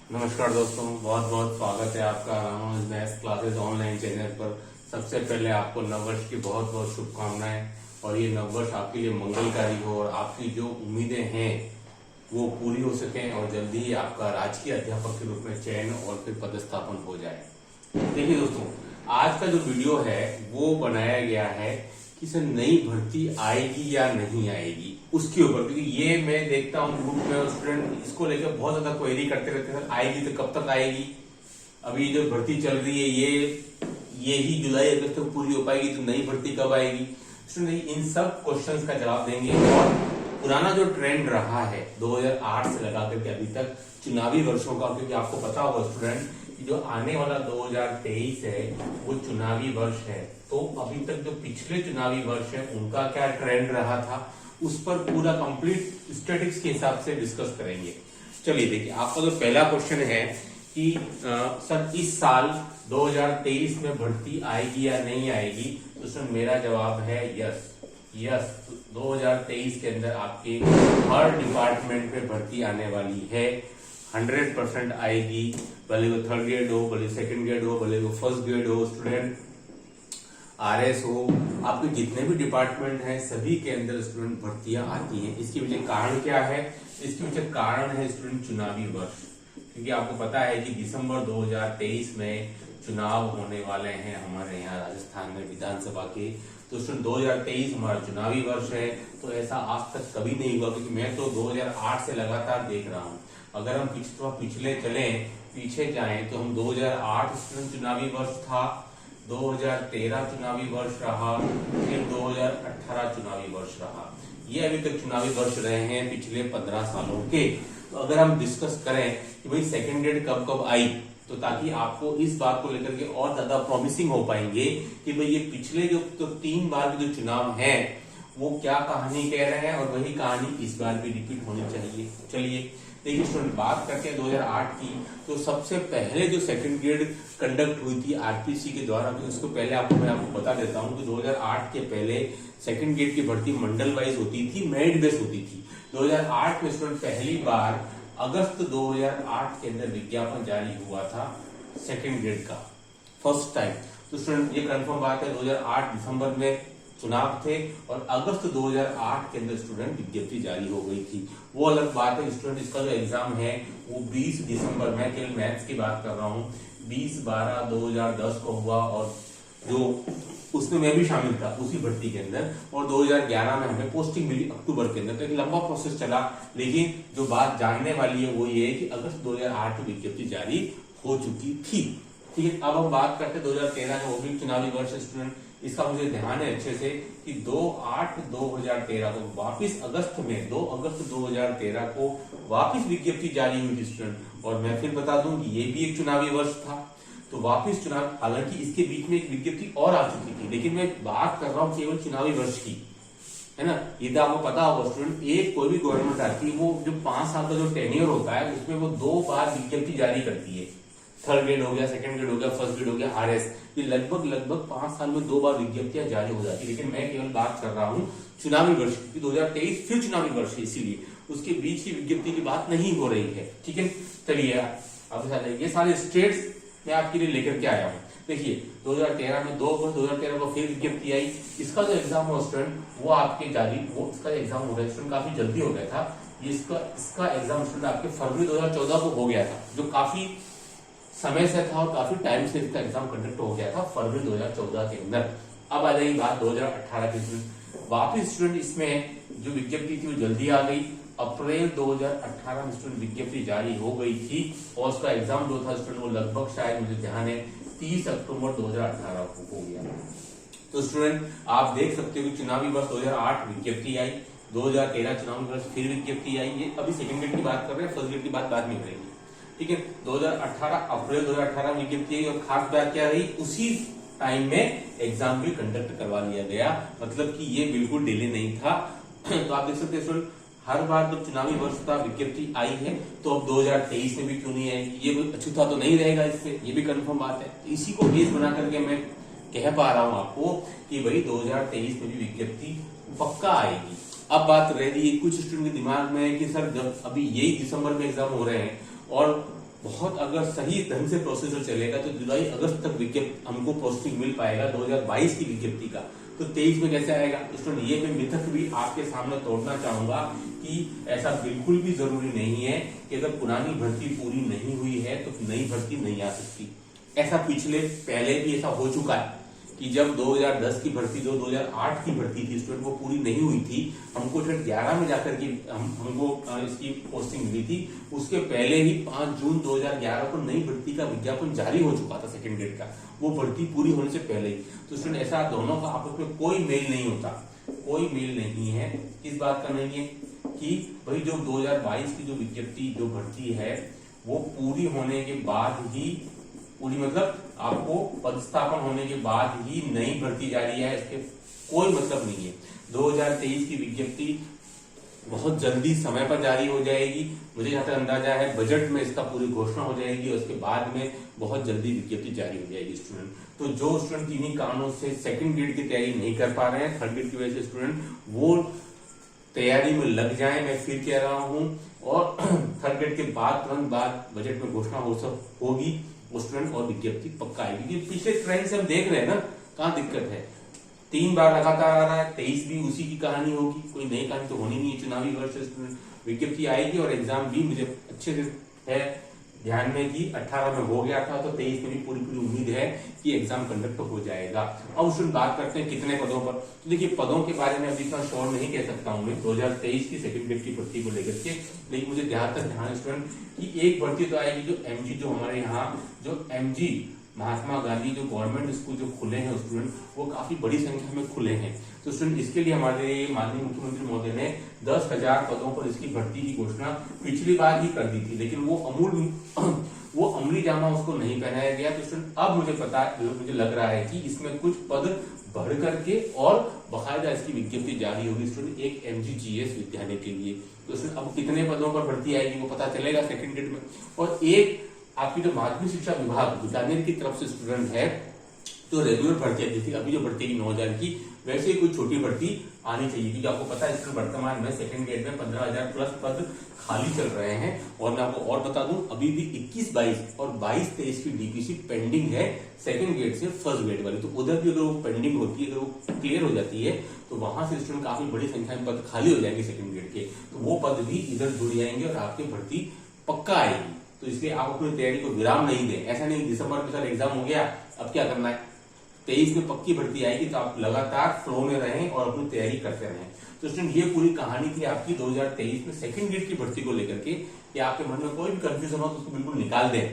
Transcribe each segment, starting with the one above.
नमस्कार दोस्तों, बहुत बहुत स्वागत है आपका Ramanuj maths classes online channel पर। सबसे पहले आपको नववर्ष की बहुत बहुत शुभकामनाएं और ये नववर्ष आपके लिए मंगलकारी हो और आपकी जो उम्मीदें हैं वो पूरी हो सकें और जल्दी ही आपका राजकीय अध्यापक के रूप में चयन और फिर पदस्थापन हो जाए। देखिए दोस्तों, आज का जो वीडियो है वो बनाया गया है कि सर नई भर्ती आएगी या नहीं आएगी उसके ऊपर, क्योंकि ये मैं देखता हूँ ग्रुप में स्टूडेंट इसको लेकर बहुत ज्यादा क्वेरी करते रहते हैं, सर आएगी तो कब तक आएगी, अभी जो भर्ती चल रही है ये ही जुलाई अगस्त तक पूरी हो पाएगी तो नई भर्ती कब आएगी। स्टूडेंट इन सब क्वेश्चंस का जवाब देंगे और पुराना जो ट्रेंड रहा है 2008 से लगा करके अभी तक चुनावी वर्षों का, क्योंकि आपको पता होगा स्टूडेंट जो आने वाला 2023 है वो चुनावी वर्ष है, तो अभी तक जो पिछले चुनावी वर्ष है उनका क्या ट्रेंड रहा था उस पर पूरा कंप्लीट स्टैटिस्टिक्स के हिसाब से डिस्कस करेंगे। चलिए देखिए, आपका जो पहला क्वेश्चन है कि सर इस साल 2023 में भर्ती आएगी या नहीं आएगी, तो सर मेरा जवाब है यस। 2023 के अंदर आपके हर डिपार्टमेंट में भर्ती आने वाली है, 100% आएगी, भले वो थर्ड ग्रेड हो, भले सेकंड ग्रेड हो, भले वो फर्स्ट ग्रेड हो, स्टूडेंट आरएस हो, आपके जितने भी डिपार्टमेंट हैं सभी के अंदर स्टूडेंट भर्तियां आती हैं। इसके पीछे कारण क्या है? इसके पीछे कारण है स्टूडेंट चुनावी वर्ष, क्योंकि आपको पता है कि दिसंबर 2023 में चुनाव होने वाले हैं हमारे यहाँ राजस्थान में विधानसभा के, तो स्टूडेंट 2023 हमारा चुनावी वर्ष है। तो ऐसा आज तक कभी नहीं हुआ, क्योंकि मैं तो 2008 से लगातार देख रहा हूँ। अगर हम पिछले चलें, पीछे जाएं तो हम 2008 स्टूडेंट चुनावी वर्ष था, 2013 चुनावी वर्ष रहा, फिर 2018 चुनावी वर्ष रहा। ये अभी तक चुनावी वर्ष रहे हैं पिछले 15 सालों के। तो अगर हम डिस्कस करें कि भाई सेकंड ग्रेड कब कब आई, तो ताकि आपको इस बात को लेकर के और ज्यादा प्रॉमिसिंग हो पाएंगे कि भाई ये पिछले जो 3 बार के जो चुनाव हैं वो क्या कहानी कह रहे हैं और वही कहानी इस बार भी रिपीट होनी चाहिए। चलिए देखिए स्टूडेंट, बात करते हैं 2008 की, तो सबसे पहले जो सेकंड ग्रेड कंडक्ट हुई थी आरपीसी के द्वारा, तो उसको पहले मैं आपको बता देता हूं कि 2008 के पहले सेकंड ग्रेड की भर्ती मंडल वाइज होती थी, मेरिट बेस होती थी। 2008 में स्टूडेंट पहली बार अगस्त 2008 के अंदर विज्ञापन जारी हुआ था सेकंड ग्रेड का, फर्स्ट टाइम। तो स्टूडेंट ये कंफर्म बात है, 2008 दिसंबर में चुनाव थे और अगस्त 2008 के अंदर स्टूडेंट विज्ञप्ति जारी हो गई थी। वो अलग बात है स्टूडेंट, इसका जो एग्जाम है वो 20 दिसंबर, मैं केवल मैथ्स की बात कर रहा हूँ, 20/12/2010 को हुआ और जो उसमें मैं भी शामिल था उसी भर्ती के अंदर, और 2011 में हमें पोस्टिंग मिली अक्टूबर के अंदर। तो एक लंबा प्रोसेस चला, लेकिन जो बात जानने वाली है वो ये है कि अगस्त 2008 में विज्ञप्ति जारी हो चुकी थी। ठीक है, अब हम बात करते हैं 2013 का, वो भी चुनावी वर्ष स्टूडेंट, इसका मुझे ध्यान है अच्छे से कि 2/8/2013 को वापिस अगस्त में 2 अगस्त 2013 को वापिस विज्ञप्ति जारी हुई थी स्टूडेंट। और मैं फिर बता दूं कि ये भी एक चुनावी वर्ष था, तो वापिस चुनाव, हालांकि इसके बीच में एक विज्ञप्ति और आ चुकी थी, लेकिन मैं बात कर रहा हूं केवल चुनावी वर्ष की, है ना। ये तो आपको पता होगा स्टूडेंट, एक कोई भी गवर्नमेंट आती है वो जो 5 साल का जो टेन्योर होता है उसमें वो 2 बार विज्ञप्ति जारी करती है। थर्ड ग्रेड हो गया, सेकंड ग्रेड हो गया, फर्स्ट ग्रेड हो गया, आरएस, ये लगभग 5 साल में 2 बार विज्ञप्तियां जारी हो जाती है। लेकिन मैं केवल बात कर रहा हूँ चुनावी वर्ष की, 2023 फिर चुनावी वर्ष है, इसीलिए उसके बीच की विज्ञप्ति की बात नहीं हो रही है। ठीक है, चलिए अब ये सारे स्टेट्स मैं आपके लिए लेकर के आया हूँ। देखिए 2013 में 2 अगस्त 2013 को फिर विज्ञप्ति आई। इसका जो एग्जाम हुआ स्टूडेंट वो आपके जारी, वो इसका एग्जाम हो गया स्टूडेंट, काफी जल्दी हो गया था। इसका एग्जाम स्टूडेंट आपके फरवरी 2014 को हो गया था, जो काफी समय से था और काफी टाइम से इसका एग्जाम कंडक्ट हो गया था फरवरी 2014 के अंदर। अब आ जाएगी बात 2018 की स्टूडेंट, वापिस स्टूडेंट इसमें जो विज्ञप्ति थी वो जल्दी आ गई। अप्रैल 2018 में स्टूडेंट विज्ञप्ति जारी हो गई थी और उसका एग्जाम जो था स्टूडेंट वो लगभग, शायद मुझे ध्यान है, 30 अक्टूबर 2018 को हो गया। तो स्टूडेंट आप देख सकते हो कि चुनावी वर्ष 2008 विज्ञप्ति आई, 2013 चुनावी वर्ष फिर विज्ञप्ति आई। ये अभी सेकंड ग्रेड की बात कर रहे हैं, फर्स्ट ग्रेड की बात बाद में करेंगे। ठीक है, 2018 अप्रैल 2018 में विज्ञप्ति आई और खास बात क्या रही, उसी टाइम में एग्जाम भी कंडक्ट करवा लिया गया, मतलब कि ये बिल्कुल डिले नहीं था। तो आप देख सकते हैं हर बार जब चुनावी वर्ष का विज्ञप्ति आई है, तो अब 2023 में भी क्यों नहीं आएगी, ये कोई अछूता तो नहीं रहेगा इससे, ये भी कंफर्म बात है। तो इसी को बेस बना करके मैं कह पा रहा हूं आपको कि भाई 2023 में भी विज्ञप्ति पक्का आएगी। अब बात रह रही है कुछ स्टूडेंट के दिमाग में कि सर जब अभी यही दिसंबर में एग्जाम हो रहे हैं और बहुत अगर सही ढंग से प्रोसीजर चलेगा तो जुलाई अगस्त तक विज्ञप्ति हमको पोस्टिंग मिल पाएगा 2022 की विज्ञप्ति का। तो 23 में कैसे आएगा स्टूडेंट, ये मैं मिथक भी आपके सामने तोड़ना चाहूंगा कि ऐसा बिल्कुल भी जरूरी नहीं है कि अगर पुरानी भर्ती पूरी नहीं हुई है तो नई भर्ती नहीं आ सकती। ऐसा पहले भी ऐसा हो चुका है कि जब 2010 की भर्ती जो 2008 की भर्ती थी स्टूडेंट वो पूरी नहीं हुई थी, हमको 11 में जाकर के हमको इसकी पोस्टिंग मिली थी। उसके पहले ही 5 जून 2011 को नई भर्ती का विज्ञापन जारी हो चुका था सेकंड ग्रेड का, वो भर्ती पूरी होने से पहले ही। तो स्टूडेंट ऐसा दोनों का आपस में कोई मेल नहीं होता, कोई मेल नहीं है। इस बात का नहीं है कि भाई जो 2022 की जो विज्ञप्ति जो भर्ती है वो पूरी होने के बाद ही, पूरी मतलब आपको पदस्थापन होने के बाद ही नई भर्ती जारी है, इसके कोई मतलब नहीं है। 2023 की विज्ञप्ति बहुत जल्दी समय पर जारी हो जाएगी, मुझे जहां तक अंदाजा है बजट में इसका पूरी घोषणा हो जाएगी और उसके बाद में बहुत जल्दी विज्ञप्ति जारी हो जाएगी स्टूडेंट। तो जो स्टूडेंट किन्हीं कारणों से सेकंड ग्रेड की तैयारी नहीं कर पा रहे हैं, थर्ड ग्रेड की वजह से स्टूडेंट वो तैयारी में लग जाए, मैं फिर कह रहा हूं। और थर्ड ग्रेड के बाद तुरंत बाद बजट में घोषणा होगी स्टूडेंट और विज्ञप्ति पक्का आएगी। क्योंकि पिछले ट्रेंड से हम देख रहे हैं ना कहाँ दिक्कत है, 3 बार लगातार आ रहा है, 23 भी उसी की कहानी होगी, कोई नई कहानी तो होनी नहीं है। चुनावी वर्ष स्टूडेंट विज्ञप्ति आएगी और एग्जाम भी मुझे अच्छे से है ध्यान में कि 18 में हो गया था तो 23 में भी पूरी उम्मीद है कि एग्जाम कंडक्ट हो जाएगा। अब स्टूडेंट बात करते हैं कितने पदों पर। तो देखिए पदों के बारे में अभी इतना श्योर नहीं कह सकता हूं मैं 2023 की सेकंड ग्रेड की भर्ती को लेकर के, लेकिन मुझे ध्यान स्टूडेंट की एक भर्ती तो आएगी जो एमजी, जो हमारे यहाँ जो एमजी महात्मा गांधी जो गवर्नमेंट स्कूल जो खुले हैं स्टूडेंट वो काफी बड़ी संख्या में खुले हैं। तो स्टूडेंट इसके लिए हमारे माननीय मुख्यमंत्री महोदय ने 10,000 पदों पर इसकी भर्ती की घोषणा पिछली बार ही कर दी थी, लेकिन वो अमली जामा उसको नहीं पहनाया गया। तो स्टूडेंट अब मुझे लग रहा है कि इसमें कुछ पद बढ़ करके और बाकायदा इसकी विज्ञप्ति जारी होगी स्टूडेंट एक MGGS विद्यालय के लिए। तो स्टूडेंट अब कितने पदों पर भर्ती आएगी वो पता चलेगा सेकंड ग्रेड में। और एक आपकी जो माध्यमिक शिक्षा विभाग बीकानेर की तरफ से स्टूडेंट है तो रेगुलर भर्ती आती थी, अभी जो भर्ती की 9,000 की वैसे ही कोई छोटी भर्ती आनी चाहिए, क्योंकि आपको पता है इसमें वर्तमान में सेकंड ग्रेड में 15,000 प्लस पद खाली चल रहे हैं। और मैं आपको और बता दूं अभी भी 21-22 और 22-23 की डीपीसी पेंडिंग है सेकंड ग्रेड से फर्स्ट ग्रेड वाली। तो उधर भी अगर वो पेंडिंग होती है, अगर वो क्लियर हो जाती है तो वहां से स्टूडेंट काफी बड़ी संख्या में पद खाली हो जाएंगे सेकंड ग्रेड के, तो वो पद भी इधर जुड़ जाएंगे और आपकी भर्ती पक्का आएगी। तो इसलिए आप अपनी तैयारी को विराम नहीं दें। ऐसा नहीं दिसंबर में सर एग्जाम हो गया अब क्या करना है, 23 में पक्की भर्ती आएगी तो आप लगातार फ्लो में रहें और अपनी तैयारी करते रहें। तो स्टूडेंट ये पूरी कहानी थी आपकी 2023 में सेकंड ग्रेड की भर्ती को लेकर के। कि आपके मन में कोई भी कंफ्यूजन हो तो उसको बिल्कुल निकाल दें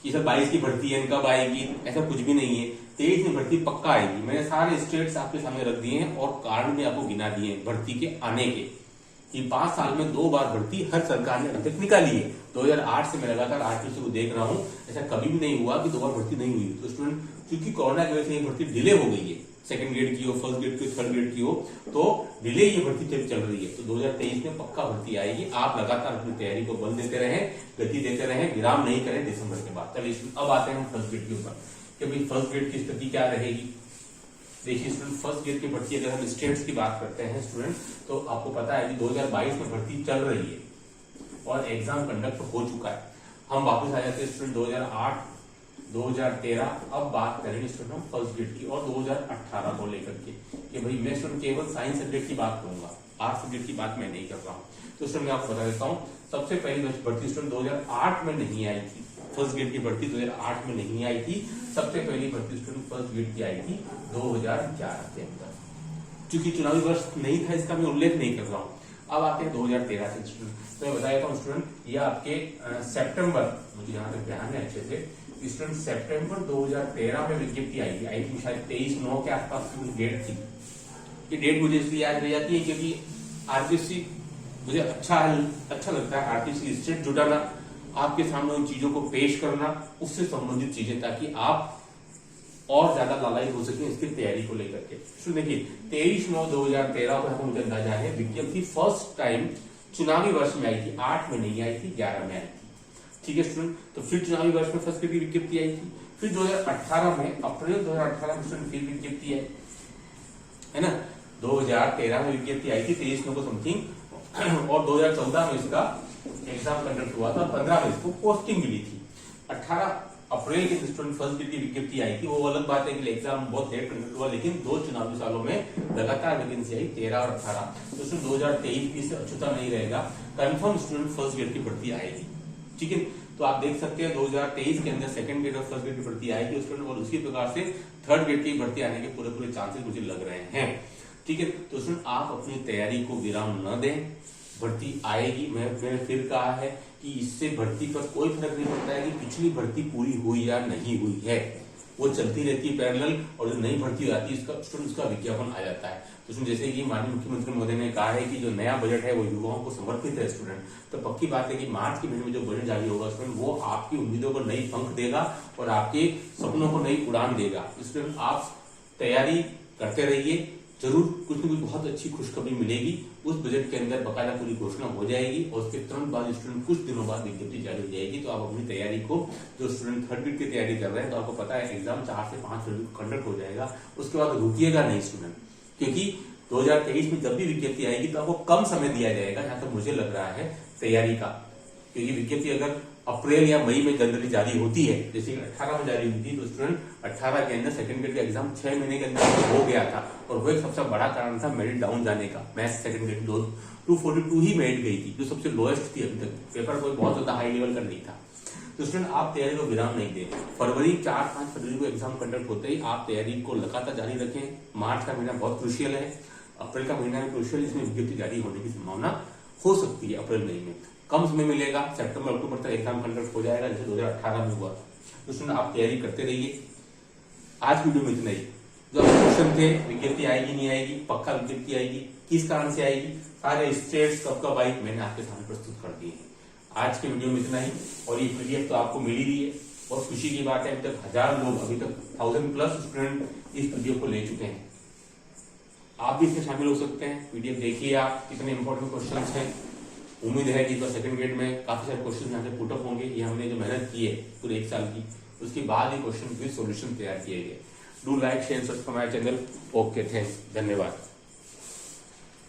कि सर 22 की भर्ती है कब आएगी, ऐसा कुछ भी नहीं है। 23 में भर्ती पक्का आएगी। मैंने सारे स्टेट्स आपके सामने रख दिए हैं और कारण भी आपको गिना दिए हैं भर्ती के आने के, कि 5 साल में 2 बार भर्ती हर सरकार ने अभी तक निकाली है। 2008 से मैं लगातार आरटीसी को देख रहा हूं, ऐसा कभी भी नहीं हुआ कि 2 बार भर्ती नहीं हुई। तो स्टूडेंट क्योंकि कोरोना की वजह से ये भर्ती डिले हो गई है, सेकंड ग्रेड की हो, फर्स्ट ग्रेड की, थर्ड ग्रेड की हो, तो डिले ये भर्ती चल रही है। तो 2023 में पक्का भर्ती आएगी। आप लगातार अपनी तैयारी को बल देते रहें, गति देते रहें, विराम नहीं करें दिसंबर के बाद। चलिए अब आते हैं हम फर्स्ट ग्रेड के ऊपर कि भाई फर्स्ट ग्रेड की स्थिति क्या रहेगी। देखिए स्टूडेंट फर्स्ट ग्रेड की भर्ती अगर हम स्टेट्स की बात करते हैं स्टूडेंट तो आपको पता है कि 2022 में भर्ती चल रही है और एग्जाम कंडक्ट हो चुका है। हम वापस आ जाते हैं स्टूडेंट 2008, 2013। अब बात करेंगे स्टूडेंट हम फर्स्ट ग्रेड की और 2018 को लेकर के कि भाई मैं स्टूडेंट केवल साइंस सब्जेक्ट की बात करूंगा, आर्ट्स सब्जेक्ट की बात मैं नहीं कर रहा हूँ। तो स्टूडेंट मैं आपको बता देता हूँ सबसे पहली भर्ती स्टूडेंट 2008 में नहीं आई थी। फर्स्ट ग्रेड की भर्ती 2008 में नहीं आई थी। सबसे पहली भर्ती स्टूडेंट फर्स्ट ग्रेड की आई थी 2011 के अंदर। क्योंकि चुनावी वर्ष नहीं था इसका मैं उल्लेख नहीं कर रहा हूँ। अब आते हैं 2013 से स्टूडेंट। तो मैं बता देता हूँ स्टूडेंट ये आपके सितंबर, मुझे यहाँ तक ध्यान है अच्छे से, स्टूडेंट सितंबर 2013 में विज्ञप्ति आई थी शायद 23/9 के आसपास की डेट थी। ये डेट मुझे इसलिए याद रह जाती है क्योंकि आरटीसी मुझे अच्छा लगता है, आरटीसी स्टेट जुटाना, आपके सामने उन चीजों को पेश करना, उससे संबंधित चीजें, ताकि आप और ज्यादा लालायित हो सके इसकी तैयारी को लेकर के। तो देखिए 23/9/2013 को मुझे अंदाजा है विज्ञप्ति फर्स्ट टाइम चुनावी वर्ष में आई थी। 8 में नहीं आई थी, 11 में आई थी। ठीक है स्टूडेंट। तो फिर चुनावी वर्ष में फर्स्ट की विज्ञप्ति आई थी। फिर 2018 में अप्रैल 2018 में स्टूडेंट फिर विज्ञप्ति आई है ना। 2013 में विज्ञप्ति आई थी 23 को समथिंग और 2014 में इसका एग्जाम कंडक्ट हुआ था, 15 में इसको पोस्टिंग मिली थी। 18 अप्रैल के स्टूडेंट फर्स्ट ग्रेड की विज्ञप्ति आई थी। वो अलग बात है कि एग्जाम बहुत लेट कंडक्ट हुआ, लेकिन 2 चुनावी सालों में लगातार वैकेंसी आई, 13 और 18। तो इसमें 2023 की से अछूता नहीं रहेगा, कंफर्म स्टूडेंट फर्स्ट ग्रेड की भर्ती आएगी। ठीक है, तो आप देख सकते हैं 2023 के अंदर सेकंड ग्रेड और फर्स्ट ग्रेड की भर्ती आएगी स्टूडेंट, और उसी प्रकार से थर्ड ग्रेड की भर्ती आने के पूरे चांसेस मुझे लग रहे हैं। ठीक है, तो स्टूडेंट आप अपनी तैयारी को विराम न दें, भर्ती आएगी। मैंने फिर कहा है कि इससे भर्ती पर कोई फर्क नहीं पड़ता है कि पिछली भर्ती पूरी हुई या नहीं हुई है, वो चलती रहती है पैरेलल, और जो नई भर्ती आती है इसका स्टूडेंट उसका विज्ञापन आ जाता है। तो जैसे कि माननीय मुख्यमंत्री महोदय ने कहा है कि जो नया बजट है वो युवाओं को समर्पित है स्टूडेंट, तो पक्की बात है कि मार्च के महीने में जो बजट जारी होगा स्टूडेंट, वो आपकी उम्मीदों को नई पंख देगा और आपके सपनों को नई उड़ान देगा। स्टूडेंट आप तैयारी करते रहिए, जरूर कुछ न कुछ बहुत अच्छी खुशखबरी मिलेगी। उस बजट के अंदर बकायदा पूरी घोषणा हो जाएगी और उसके तुरंत बाद स्टूडेंट कुछ दिनों बाद विज्ञप्ति जारी हो जाएगी। तो आप अपनी तैयारी को, जो स्टूडेंट थर्ड ग्रेड की तैयारी कर रहे हैं, तो आपको पता है एग्जाम 4 से 5 फरवरी को कंडक्ट हो जाएगा। उसके बाद रुकिएगा नहीं स्टूडेंट, क्योंकि 2023 में जब भी विज्ञप्ति आएगी तो आपको कम समय दिया जाएगा, जहां तक मुझे लग रहा है तैयारी का। क्योंकि विज्ञप्ति अगर अप्रैल या मई में जनरली जारी होती है, जैसे 18 में जारी हुई थी, तो स्टूडेंट 18 के अंदर सेकंड ग्रेड का एग्जाम 6 महीने के अंदर हो गया था, और वो एक सबसे बड़ा कारण था मेरिट डाउन जाने का। मैथ्स सेकंड ग्रेड 242 ही मेरिट गई थी, जो सबसे लोएस्ट थी अभी तक। पेपर कोई बहुत ज्यादा हाई लेवल का नहीं था। तो स्टूडेंट आप तैयारी को विराम नहीं दें। फरवरी 4-5 फरवरी को एग्जाम कंडक्ट होते ही आप तैयारी को लगातार जारी रखें। मार्च का महीना बहुत क्रूशियल है, अप्रैल का महीना भी क्रूशियल, इसमें विज्ञप्ति जारी होने की संभावना हो सकती है अप्रैल मई में। कम समय मिलेगा, सितंबर अक्टूबर तक एग्जाम कंडक्ट हो जाएगा, जैसे 2018 में हुआ। तो स्टूडेंट आप तैयारी करते रहिए। आज वीडियो में इतना ही। जो क्वेश्चन थे, विज्ञप्ति आएगी नहीं आएगी, पक्का विज्ञप्ति आएगी, किस कारण से आएगी, सारे स्टेट्स कब आई, मैंने आपके सामने प्रस्तुत कर दिए। आज के वीडियो में इतना ही, और ये पीडीएफ तो आपको मिल ही रही है। और खुशी की बात है, अभी तक 1000 लोग, अभी तक 1000+ स्टूडेंट इस पीडीएफ को ले चुके हैं। आप भी इसमें शामिल हो सकते हैं। पीडीएफ देखिए आप, कितने इंपॉर्टेंट क्वेश्चन हैं। उम्मीद है कि सेकंड ग्रेड में काफी सारे क्वेश्चन यहाँ से पुटअप होंगे। ये हमने जो मेहनत की है पूरे 1 साल की, उसके बाद ही क्वेश्चन विद सॉल्यूशन तैयार किए गए। Do like, share, subscribe my channel. Okay, thanks, धन्यवाद।